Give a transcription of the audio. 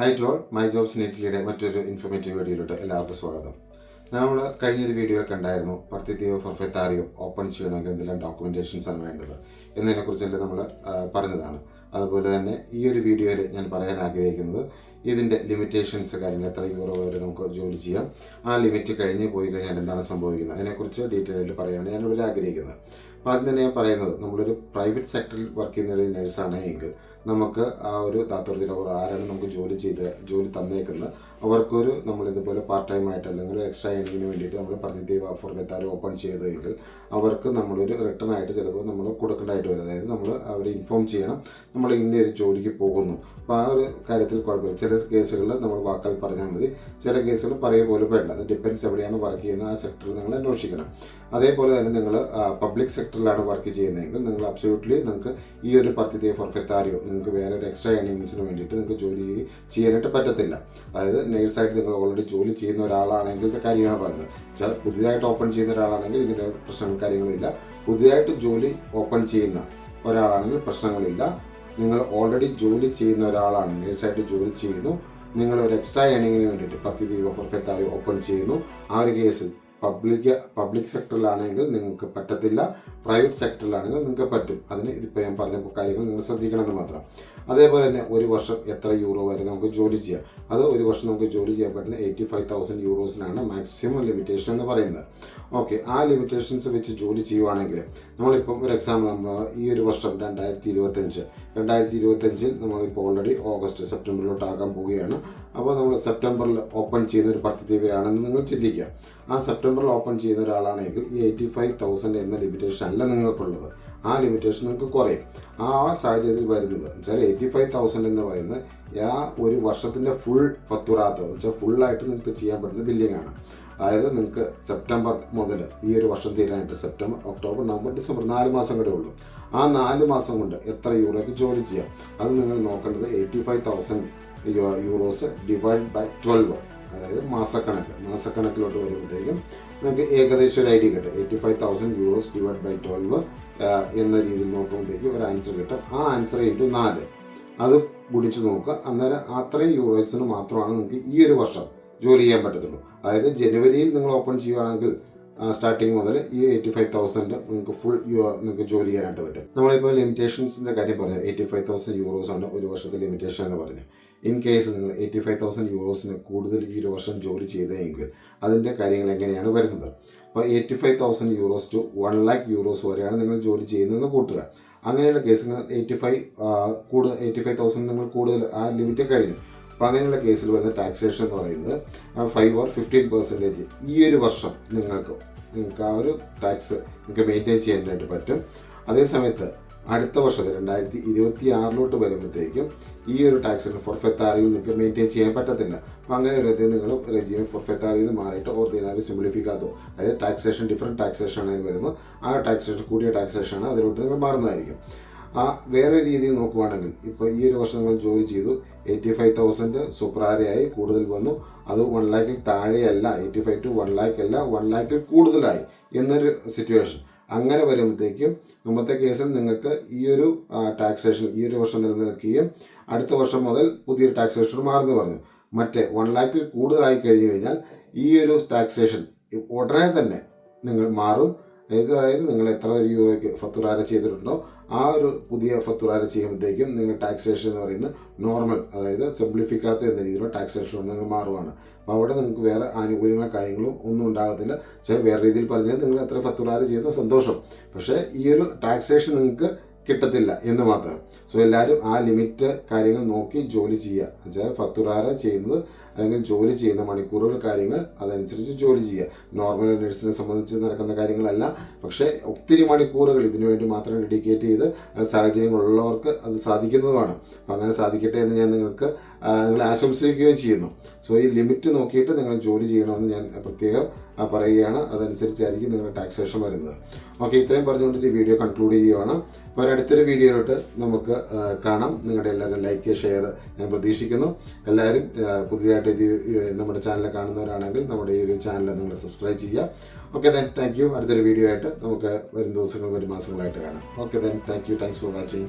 Hi to all, my jobs in ഇറ്റലിയുടെ മറ്റൊരു informative വീഡിയോയിലോട്ട് എല്ലാവർക്കും സ്വാഗതം. നമ്മൾ കഴിഞ്ഞൊരു വീഡിയോയിൽ കണ്ടായിരുന്നു പർത്തിത്തീവ് ഫൊർഫെത്താറിയോ ഓപ്പൺ ചെയ്യണമെങ്കിൽ എന്തെല്ലാം ഡോക്യുമെൻറ്റേഷൻസ് ആണ് വേണ്ടത് എന്നതിനെക്കുറിച്ചെല്ലാം നമ്മൾ പറഞ്ഞതാണ്. അതുപോലെ തന്നെ ഈ ഒരു വീഡിയോയിൽ ഞാൻ പറയാൻ ആഗ്രഹിക്കുന്നത് ഇതിൻ്റെ ലിമിറ്റേഷൻസ് കാര്യങ്ങൾ, എത്ര യൂറോ വരെ നമുക്ക് ജോലി ചെയ്യാം, ആ ലിമിറ്റ് കഴിഞ്ഞ് പോയി കഴിഞ്ഞാൽ എന്താണ് സംഭവിക്കുന്നത് അതിനെക്കുറിച്ച് ഡീറ്റെയിൽ ആയിട്ട് പറയാനാണ് ഞാൻ ഇവിടെ ആഗ്രഹിക്കുന്നത്. അപ്പോൾ അതിന് തന്നെ ഞാൻ പറയുന്നത്, നമ്മളൊരു പ്രൈവറ്റ് സെക്ടറിൽ വർക്ക് ചെയ്യുന്ന ഒരു നേഴ്സാണെങ്കിൽ നമുക്ക് ആ ഒരു താത്പര്യത്തിൽ അവർ ആരാണ് നമുക്ക് ജോലി തന്നേക്കുന്നത് അവർക്കൊരു നമ്മളിതുപോലെ പാർട്ട് ടൈം ആയിട്ട് അല്ലെങ്കിൽ എക്സ്ട്രാ ഏണിങ്ങിന് വേണ്ടിയിട്ട് നമ്മൾ പർത്തിത്തീവ് ഫൊർഫെത്താറിയോ ഓപ്പൺ ചെയ്തതെങ്കിൽ അവർക്ക് നമ്മളൊരു റിട്ടേൺ ആയിട്ട് ചിലപ്പോൾ നമ്മൾ കൊടുക്കേണ്ടതായിട്ട് വരും. അതായത് നമ്മൾ അവരെ ഇൻഫോം ചെയ്യണം നമ്മൾ ഇന്ന ഒരു ജോലിക്ക് പോകുന്നു. അപ്പോൾ ആ ഒരു കാര്യത്തിൽ കുഴപ്പമില്ല. ചില കേസുകളിൽ നമ്മൾ വാക്കാൽ പറഞ്ഞാൽ മതി, ചില കേസുകൾ പറയുക പോലും വേണ്ട. അത് ഡിപ്പെൻസ് എവിടെയാണ് വർക്ക് ചെയ്യുന്നത് ആ സെക്ടറിൽ നിങ്ങൾ അന്വേഷിക്കണം. അതേപോലെ തന്നെ നിങ്ങൾ പബ്ലിക് സെക്ടറിലാണ് വർക്ക് ചെയ്യുന്നതെങ്കിൽ നിങ്ങൾ അബ്സല്യൂട്ട്ലി നിങ്ങൾക്ക് ഈ ഒരു പർത്തിത്തീവ് ഫൊർഫെത്താറിയോ നിങ്ങൾക്ക് വേറെ ഒരു എക്സ്ട്രാ ഏണിങ്സിന് വേണ്ടിയിട്ട് നിങ്ങൾക്ക് ജോലി ചെയ്യാനായിട്ട് പറ്റത്തില്ല. അതായത് നേഴ്സായിട്ട് നിങ്ങൾ ഓൾറെഡി ജോലി ചെയ്യുന്ന ഒരാളാണെങ്കിൽ കാര്യമാണ് പറയുന്നത്. പുതിയതായിട്ട് ഓപ്പൺ ചെയ്യുന്ന ഒരാളാണെങ്കിൽ ഇതിൻ്റെ പ്രശ്നങ്ങൾ കാര്യങ്ങളില്ല. പുതിയതായിട്ട് ജോലി ഓപ്പൺ ചെയ്യുന്ന ഒരാളാണെങ്കിൽ പ്രശ്നങ്ങളില്ല. നിങ്ങൾ ഓൾറെഡി ജോലി ചെയ്യുന്ന ഒരാളാണ്, നേഴ്സായിട്ട് ജോലി ചെയ്യുന്നു, നിങ്ങൾ ഒരു എക്സ്ട്രാ ഏണിങ്ങിന് വേണ്ടിയിട്ട് പർത്തിത്തീവ് ഫൊർഫെത്താറിയോ ഓപ്പൺ ചെയ്യുന്നു, ആ ഒരു കേസിൽ പബ്ലിക് സെക്ടറിലാണെങ്കിൽ നിങ്ങൾക്ക് പറ്റത്തില്ല, പ്രൈവറ്റ് സെക്ടറിലാണെങ്കിൽ നിങ്ങൾക്ക് പറ്റും. അതിന് ഇതിപ്പോൾ ഞാൻ പറഞ്ഞ കാര്യങ്ങൾ നിങ്ങൾ ശ്രദ്ധിക്കണമെന്ന് മാത്രം. അതേപോലെ തന്നെ ഒരു വർഷം എത്ര യൂറോ വരെ നമുക്ക് ജോലി ചെയ്യാം, അത് ഒരു വർഷം നമുക്ക് ജോലി ചെയ്യാൻ പറ്റുന്ന 85,000 യൂറോസിനാണ് മാക്സിമം ലിമിറ്റേഷൻ എന്ന് പറയുന്നത്. ഓക്കെ, ആ ലിമിറ്റേഷൻസ് വെച്ച് ജോലി ചെയ്യുവാണെങ്കിൽ നമ്മളിപ്പം ഒരു എക്സാമ്പിൾ, നമ്മൾ ഈ ഒരു വർഷം 2025 നമ്മളിപ്പോൾ ഓൾറെഡി സെപ്റ്റംബറിലോട്ടാകാൻ പോവുകയാണ്. അപ്പോൾ നമ്മൾ സെപ്റ്റംബറിൽ ഓപ്പൺ ചെയ്യുന്ന ഒരു പർത്തിത്തീവയാണെന്ന് നിങ്ങൾ ചിന്തിക്കുക. ആ സെപ്റ്റംബറിൽ ഓപ്പൺ ചെയ്യുന്ന ഒരാളാണെങ്കിൽ ഈ 85,000 എന്ന ലിമിറ്റേഷൻ അല്ല നിങ്ങൾക്കുള്ളത്, ആ ലിമിറ്റേഷൻ നിങ്ങൾക്ക് കുറയും. ആ സാഹചര്യത്തിൽ വരുന്നത് വെച്ചാൽ 85,000 എന്ന് പറയുന്നത് ആ ഒരു വർഷത്തിൻ്റെ ഫുൾ ഫത്തുറാത്ത് വെച്ചാൽ ഫുള്ളായിട്ട് നിങ്ങൾക്ക് ചെയ്യാൻ പറ്റുന്ന ബില്ലിംഗ് ആണ്. അതായത് നിങ്ങൾക്ക് സെപ്റ്റംബർ മുതൽ ഈ ഒരു വർഷം തീരാനായിട്ട് സെപ്റ്റംബർ, ഒക്ടോബർ, നവംബർ, ഡിസംബർ 4 മാസം കൂടെ ഉള്ളൂ. ആ 4 മാസം കൊണ്ട് എത്ര യൂറോയ്ക്ക് ജോലി ചെയ്യാം അത് നിങ്ങൾ നോക്കേണ്ടത് 85,000 യൂറോസ് ഡിവൈഡ് ബൈ 12, അതായത് മാസക്കണക്കിലോട്ട് വരുമ്പോഴത്തേക്കും നിങ്ങൾക്ക് ഏകദേശം ഒരു ഐഡിയ കിട്ടും. 85,000 യൂറോസ് ഡിവൈഡ് ബൈ 12 എന്ന രീതിയിൽ നോക്കുമ്പോഴത്തേക്കും ഒരു ആൻസർ കിട്ടും. ആ ആൻസർ ഇൻറ്റു 4 അത് ഗുണിച്ച് നോക്കുക. അന്നേരം അത്രയും യൂറോസിന് മാത്രമാണ് നിങ്ങൾക്ക് ഈ ഒരു വർഷം ജോലി ചെയ്യാൻ പറ്റത്തുള്ളൂ. അതായത് ജനുവരിയിൽ നിങ്ങൾ ഓപ്പൺ ചെയ്യുകയാണെങ്കിൽ സ്റ്റാർട്ടിങ് മുതൽ ഈ 85,000 നിങ്ങൾക്ക് നിങ്ങൾക്ക് ജോലി ചെയ്യാനായിട്ട് പറ്റും. നമ്മളിപ്പോൾ ലിമിറ്റേഷൻസിൻ്റെ കാര്യം പറഞ്ഞു, 85,000 യൂറോസാണ് ഒരു വർഷത്തെ ലിമിറ്റേഷൻ എന്ന് പറഞ്ഞത്. ഇൻ കേസ് നിങ്ങൾ 85,000 യൂറോസിന് കൂടുതൽ ഈ ഒരു വർഷം ജോലി ചെയ്തതെങ്കിൽ അതിൻ്റെ കാര്യങ്ങൾ എങ്ങനെയാണ് വരുന്നത്. അപ്പോൾ 85,000 യൂറോസ് ടു 1,00,000 യൂറോസ് വരെയാണ് നിങ്ങൾ ജോലി ചെയ്യുന്നതെന്ന് കൂട്ടുക. അങ്ങനെയുള്ള കേസുകൾ 85,000 നിങ്ങൾ കൂടുതൽ ആ ലിമിറ്റ് കഴിഞ്ഞു. അപ്പോൾ അങ്ങനെയുള്ള കേസിൽ വരുന്ന ടാക്സേഷൻ എന്ന് പറയുന്നത് 5 or 15% ഈ ഒരു വർഷം നിങ്ങൾക്ക് ആ ഒരു ടാക്സ് നിങ്ങൾക്ക് മെയിൻറ്റെയിൻ ചെയ്യാനായിട്ട് പറ്റും. അതേസമയത്ത് അടുത്ത വർഷത്തെ 2026 വരുമ്പോഴത്തേക്കും ഈ ഒരു ടാക്സ് ഫൊർഫെത്താറിയിൽ നിങ്ങൾക്ക് മെയിൻറ്റെയിൻ ചെയ്യാൻ പറ്റത്തില്ല. അപ്പോൾ അങ്ങനെ ഒരു നിങ്ങൾ റെജിമെ ഫൊർഫെത്താറിയിൽ നിന്ന് മാറിയിട്ട് ഓർഡിനറി സിംപ്ലിഫിക്കാത്തോ, അതായത് ടാക്സേഷൻ ഡിഫറെൻറ്റ് ടാക്സേഷൻ ആണ് അതിന് വരുന്നത്. ആ ടാക്സേഷൻ കൂടിയ ടാക്സേഷനാണ് അതിലോട്ട് നിങ്ങൾ മാറുന്നതായിരിക്കും. വേറെ രീതിയിൽ നോക്കുവാണെങ്കിൽ ഇപ്പോൾ ഈ ഒരു വർഷം നിങ്ങൾ ജോലി ചെയ്തു, 85,000 സൂപ്പറാരയായി കൂടുതൽ വന്നു, അത് 1,00,000 താഴെയല്ല, 85 to 1,00,000 അല്ല, 1,00,000 കൂടുതലായി എന്നൊരു സിറ്റുവേഷൻ. അങ്ങനെ വരുമ്പോഴത്തേക്കും മുമ്പത്തെ കേസിൽ നിങ്ങൾക്ക് ഈ ഒരു ടാക്സേഷൻ ഈ ഒരു വർഷം നിലനിൽക്കുകയും അടുത്ത വർഷം മുതൽ പുതിയൊരു ടാക്സേഷൻ മാറുന്നു പറഞ്ഞു. മറ്റേ 1,00,000 കൂടുതലായി കഴിഞ്ഞു കഴിഞ്ഞാൽ ഈ ഒരു ടാക്സേഷൻ ഉടനെ തന്നെ നിങ്ങൾ മാറും. അതായത് നിങ്ങൾ എത്ര യൂറോയ്ക്ക് ഫത്തുറാര ചെയ്തിട്ടുണ്ടോ ആ ഒരു പുതിയ ഫത്തുറാര ചെയ്യുമ്പോഴത്തേക്കും നിങ്ങൾ ടാക്സേഷൻ എന്ന് പറയുന്നത് നോർമൽ, അതായത് സിംപ്ലിഫിക്കാത്ത എന്ന രീതിയിലുള്ള ടാക്സേഷൻ നിങ്ങൾ മാറുവാണ്. അപ്പോൾ അവിടെ നിങ്ങൾക്ക് വേറെ ആനുകൂല്യങ്ങളും കാര്യങ്ങളും ഒന്നും ഉണ്ടാകത്തില്ല. വേറെ രീതിയിൽ പറഞ്ഞാൽ നിങ്ങൾ എത്ര ഫത്തുറാര ചെയ്തോ സന്തോഷം, പക്ഷേ ഈ ഒരു ടാക്സേഷൻ നിങ്ങൾക്ക് കിട്ടത്തില്ല എന്ന് മാത്രം. സോ എല്ലാവരും ആ ലിമിറ്റ് കാര്യങ്ങൾ നോക്കി ജോലി ചെയ്യുക. എന്നുവെച്ചാൽ ഫത്തുറാര ചെയ്യുന്നത് അല്ലെങ്കിൽ ജോലി ചെയ്യുന്ന മണിക്കൂറുകൾ കാര്യങ്ങൾ അതനുസരിച്ച് ജോലി ചെയ്യുക. നോർമൽ നഴ്സിനെ സംബന്ധിച്ച് നടക്കുന്ന കാര്യങ്ങളല്ല, പക്ഷേ ഒത്തിരി മണിക്കൂറുകൾ ഇതിനു വേണ്ടി മാത്രം ഡെഡിക്കേറ്റ് ചെയ്ത് സാഹചര്യങ്ങളുള്ളവർക്ക് അത് സാധിക്കുന്നതുമാണ്. അപ്പം അങ്ങനെ സാധിക്കട്ടെ എന്ന് ഞാൻ നിങ്ങളെ ആശംസിക്കുകയും ചെയ്യുന്നു. സോ ഈ ലിമിറ്റ് നോക്കിയിട്ട് നിങ്ങൾ ജോലി ചെയ്യണമെന്ന് ഞാൻ പ്രത്യേകം പറയുകയാണ്. അതനുസരിച്ചായിരിക്കും നിങ്ങളുടെ ടാക്സേഷൻ വരുന്നത്. ഓക്കെ, ഇത്രയും പറഞ്ഞുകൊണ്ട് ഈ വീഡിയോ കൺക്ലൂഡ് ചെയ്യുകയാണ്. അപ്പോൾ അടുത്തൊരു വീഡിയോയിലോട്ട് നമുക്ക് കാണാം. നിങ്ങളുടെ എല്ലാവരും ലൈക്ക് ഷെയർ ഞാൻ പ്രതീക്ഷിക്കുന്നു. എല്ലാവരും പുതിയതായിട്ട് നമ്മുടെ ചാനൽ കാണുന്നവരാണെങ്കിൽ നമ്മുടെ ഈ ഒരു ചാനൽ നിങ്ങൾ സബ്സ്ക്രൈബ് ചെയ്യുക. Okay then, thank you. അടുത്തൊരു വീഡിയോ ആയിട്ട് നമുക്ക് വരും ദിവസങ്ങൾ വരും മാസങ്ങളായിട്ട് കാണാം. Okay then, thank you. Thanks for watching.